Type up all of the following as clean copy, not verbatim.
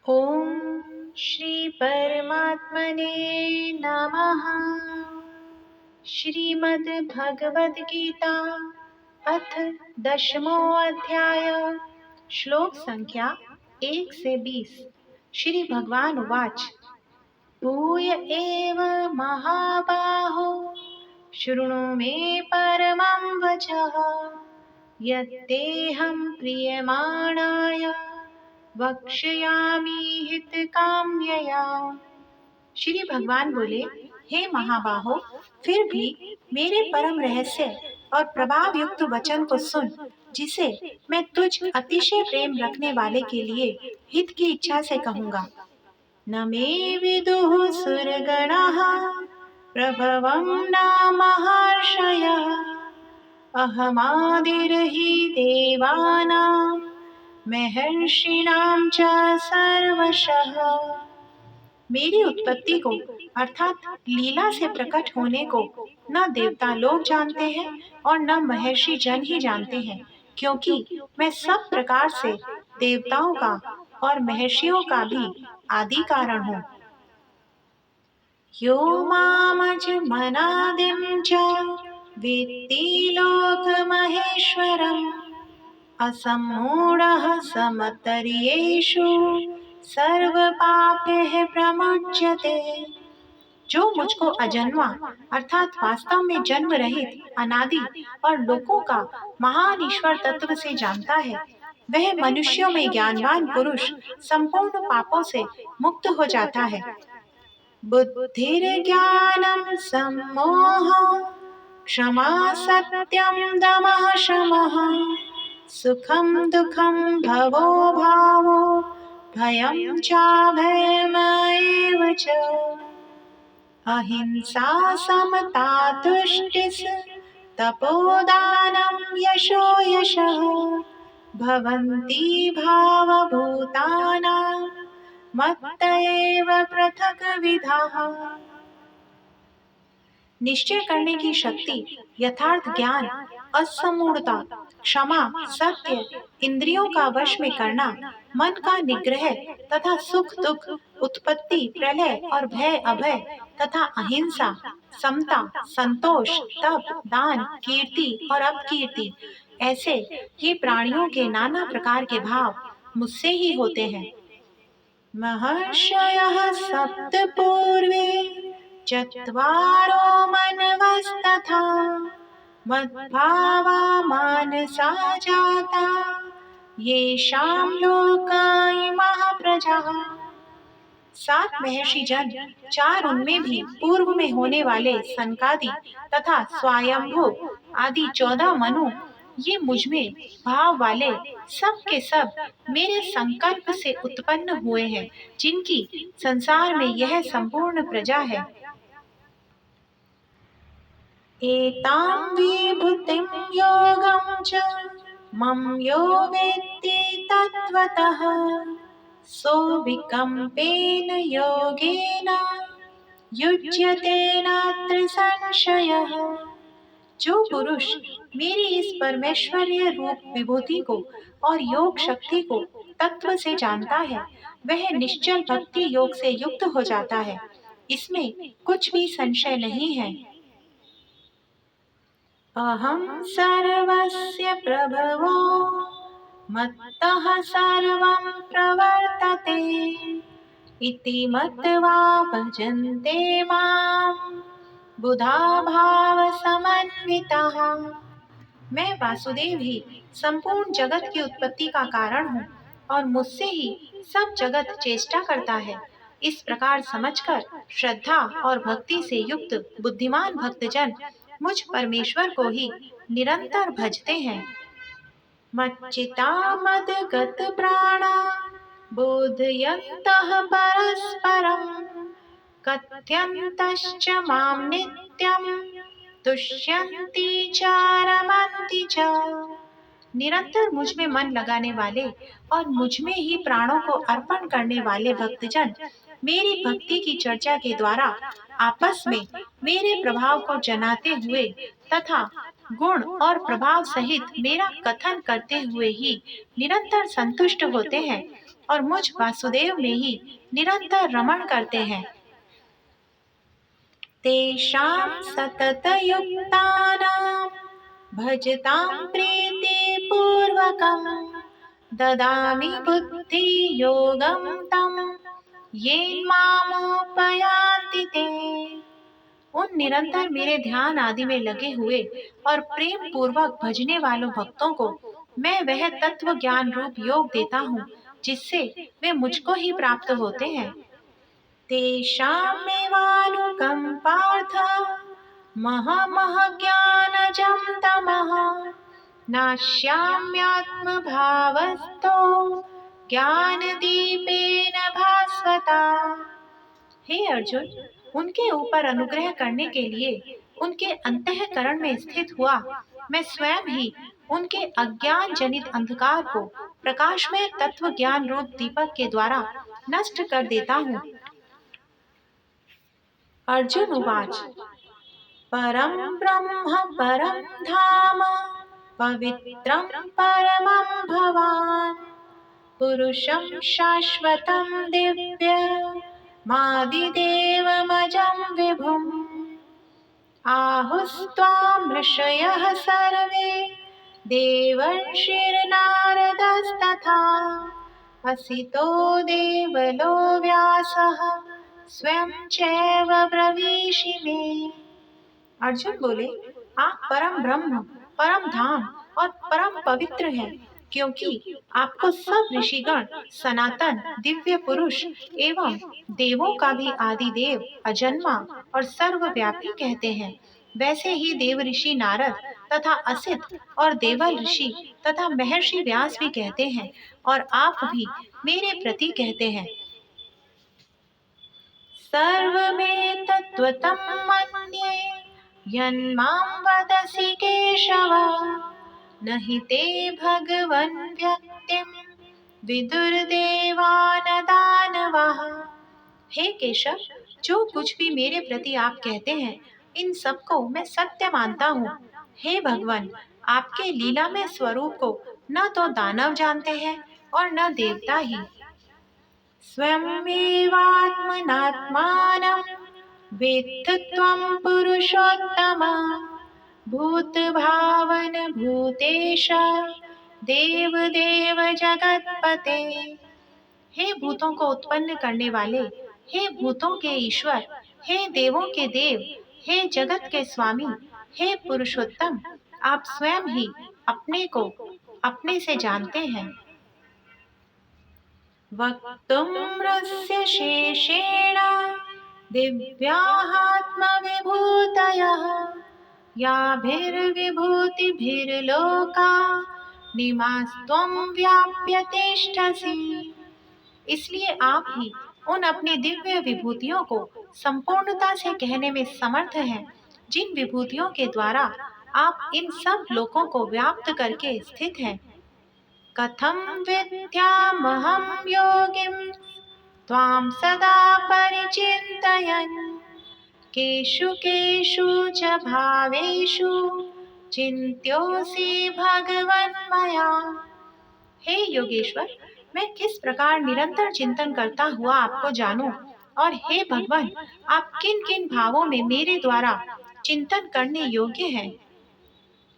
ओम श्री परमात्मने नमः। श्रीमद् भगवद गीता अथ 10वां अध्याय श्लोक संख्या 1 से 20। श्री भगवान उवाच भूय एव महाबाहो शृणु मे परमं वचः यत्तेऽहं प्रीयमाणाय वक्ष्यामि हितकाम्यया। श्री भगवान बोले, हे महाबाहो, फिर भी मेरे परम रहस्य और प्रभाव युक्त वचन को सुन, जिसे मैं तुझ अतिशय प्रेम रखने वाले के लिए हित की इच्छा से कहूँगा। न मे विदुः सुरगणाः प्रभवं न महर्षयः अहमादिर्हि देवानां महर्षिणां च सर्वशः। मेरी उत्पत्ति को अर्थात लीला से प्रकट होने को न देवता लोग जानते हैं और न महर्षि जन ही जानते हैं, क्योंकि मैं सब प्रकार से देवताओं का और महर्षियों का भी आदि कारण हूँ। यो मामजमनादिं च वेत्ति लोकमहेश्वरम् असम्मूढः समतर्येषु सर्वपापैः प्रमुच्यते। जो मुझको अजन्मा अर्थात वास्तव में जन्म रहित अनादि और लोकों का महान ईश्वर तत्व से जानता है, वह मनुष्यों में ज्ञानवान पुरुष संपूर्ण पापों से मुक्त हो जाता है। बुद्धिर्ज्ञानं सम्मोहः क्षमा सत्यं दमः शमः सुखं दुःखं भवो भावो भयं चाभयमेव च अहिंसा समता तुष्टिस् तपोदानं यशो यशः भवन्ति भावभूतानां मत्त एव पृथग्विधाः। निश्चय करने की शक्ति, यथार्थ ज्ञान, असमूढ़ता, क्षमा, सत्य, इंद्रियों का वश में करना, मन का निग्रह तथा सुख दुख, उत्पत्ति, प्रलय और भय अभय तथा अहिंसा, समता, संतोष, तप, दान, कीर्ति और अपकीर्ति, ऐसे ये प्राणियों के नाना प्रकार के भाव मुझसे ही होते हैं। महर्षयः सप्त पूर्वे चत्वारो मनवस्तथा मद्भावा मानसा जाता येषां लोका इमाः प्रजाः। 7 महर्षि जन, 4 उनमें भी पूर्व में होने वाले सनकादि तथा स्वयंभू आदि 14 मनु, ये मुझमें भाव वाले सब के सब मेरे संकल्प से उत्पन्न हुए हैं, जिनकी संसार में यह संपूर्ण प्रजा है। एतां विभूतिं योगं च मम यो वेत्ति तत्त्वतः सोऽविकम्पेन योगेन युज्यते नात्र संशयः। जो पुरुष मेरी इस परमेश्वरीय रूप विभूति को और योग शक्ति को तत्व से जानता है, वह निश्चल भक्ति योग से युक्त हो जाता है, इसमें कुछ भी संशय नहीं है। अहं सर्वस्य प्रभवो मत्तः सर्वं प्रवर्तते इति मत्वा भजन्ते मां बुधा भाव समन्विताः। मैं वासुदेव ही संपूर्ण जगत की उत्पत्ति का कारण हूँ और मुझसे ही सब जगत चेष्टा करता है। इस प्रकार समझकर श्रद्धा और भक्ति से युक्त बुद्धिमान भक्तजन मुझ परमेश्वर को ही निरंतर भजते हैं। मच्चिता मदगत प्राणा बोधयन्तः परस्परं कथयन्तश्च मां नित्यं तुष्यन्ति च रमन्ति च। निरंतर मुझ में मन लगाने वाले और मुझ में ही प्राणों को अर्पण करने वाले भक्तजन मेरी भक्ति की चर्चा के द्वारा आपस में मेरे प्रभाव को जनाते हुए तथा गुण और प्रभाव सहित मेरा कथन करते हुए ही निरंतर संतुष्ट होते हैं और मुझ वासुदेव में ही निरंतर रमण करते हैं। तेषां सततयुक्तानां भजतां प्रीतिपूर्वकं ददामि बुद्धियोगं तं येन ते। उन निरंतर मेरे ध्यान आदि में लगे हुए और प्रेम पूर्वक भजने वालों भक्तों को मैं वह तत्व ज्ञान रूप योग देता हूँ जिससे वे मुझको ही प्राप्त होते हैं। तेषामेवानुकम्पार्थ महमज्ञानजं तमः नाश्याम्यात्मभावस्थो ज्ञानदीपेन भास्वता। हे अर्जुन, उनके ऊपर अनुग्रह करने के लिए उनके अंतःकरण में स्थित हुआ मैं स्वयं ही उनके अज्ञान जनित अंधकार को प्रकाशमय तत्व ज्ञान रूप दीपक के द्वारा नष्ट कर देता हूँ। अर्जुन उवाच परम ब्रह्म परम धाम पवित्रं परमं भवान् पुरुषं शाश्वतं दिव्यमादिदेवमजं विभुम् आहुस्त्वां ऋषयः सर्वे देवर्षिर्नारदस्तथा असितो देवलो व्यासः स्वयं चैव ब्रवीषि मे। अर्जुन बोले, आप परम ब्रह्म, परम धाम और परम पवित्र हैं, क्योंकि आपको सब ऋषिगण सनातन दिव्य पुरुष एवं देवों का भी आदि देव, अजन्मा और सर्वव्यापी कहते हैं। वैसे ही देव ऋषि नारद तथा असित और देवल ऋषि तथा महर्षि व्यास भी कहते हैं और आप भी मेरे प्रति कहते हैं। सर्वमेतत्त्वतं मन्ये यन्मां वदसि केशव न हि ते भगवन् व्यक्तिं विदुर्देवान् दानवः। हे केशव, जो कुछ भी मेरे प्रति आप कहते हैं इन सबको मैं सत्य मानता हूँ। हे भगवान, आपके लीला में स्वरूप को न तो दानव जानते हैं और न देवता ही। स्वयमेवात्मनात्मानं वेत्थ त्वं पुरुषोत्तम भूतभावन भूतेश देवदेव जगत्पते। हे भूतों को उत्पन्न करने वाले, हे भूतों के ईश्वर, हे देवों के देव, हे जगत के स्वामी, हे पुरुषोत्तम, आप स्वयं ही अपने को अपने से जानते हैं। वक्तुम्रस्य शेषेण दिव्यात्मविभूतयः याभिर्विभूतिभिर्लोका निमास्त्वं व्याप्य तिष्ठसि। इसलिए आप ही उन अपनी दिव्य विभूतियों को संपूर्णता से कहने में समर्थ हैं, जिन विभूतियों के द्वारा आप इन सब लोकों को व्याप्त करके स्थित हैं। कथं विद्यामहं योगिं त्वां सदा परिचिन्तयन् केषु केषु च भावेषु चिन्त्योऽसि भगवन् मया। हे योगेश्वर, मैं किस प्रकार निरंतर चिंतन करता हुआ आपको जानूं, और हे भगवान, आप किन किन भावों में मेरे द्वारा चिंतन करने योग्य हैं।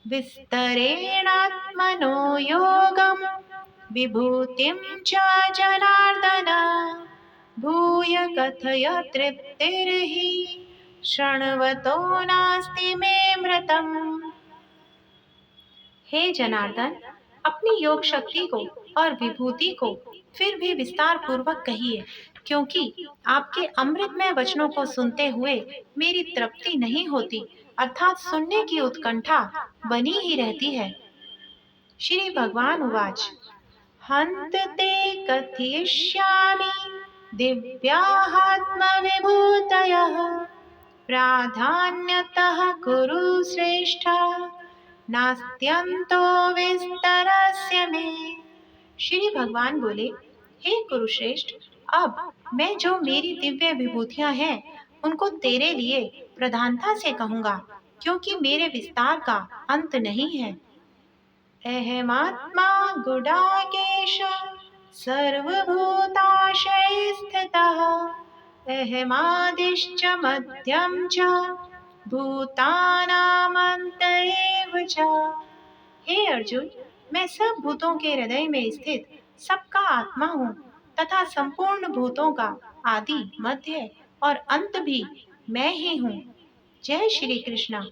विस्तरेणात्मनो योगं विभूतिं च जनार्दन भूय कथय तृप्तिर्हि शृण्वतो नास्ति मे मृतम्। हे जनार्दन, अपनी योग शक्ति को और विभूति को फिर भी विस्तार पूर्वक कहिए, क्योंकि आपके अमृतमय वचनों को सुनते हुए मेरी तृप्ति नहीं होती, अर्थात सुनने की उत्कंठा बनी ही रहती है। श्री भगवान उवाच हन्त ते कथयिष्यामि दिव्यात्मविभूतयः प्राधान्यतः कुरु श्रेष्ठ नास्त्यंतो विस्तरस्य मे। श्री भगवान बोले, हे कुरुश्रेष्ठ, अब मैं जो मेरी दिव्य विभूतियां हैं उनको तेरे लिए प्रधानता से कहूँगा, क्योंकि मेरे विस्तार का अंत नहीं है। अहमात्मा गुडाकेश सर्वभूताशये स्थितः अहमादिश्च मध्यं च भूतानामन्त एव च। हे अर्जुन, मैं सब भूतों के हृदय में स्थित सबका आत्मा हूँ तथा संपूर्ण भूतों का आदि, मध्य और अंत भी मैं ही हूँ। जय श्री कृष्णा।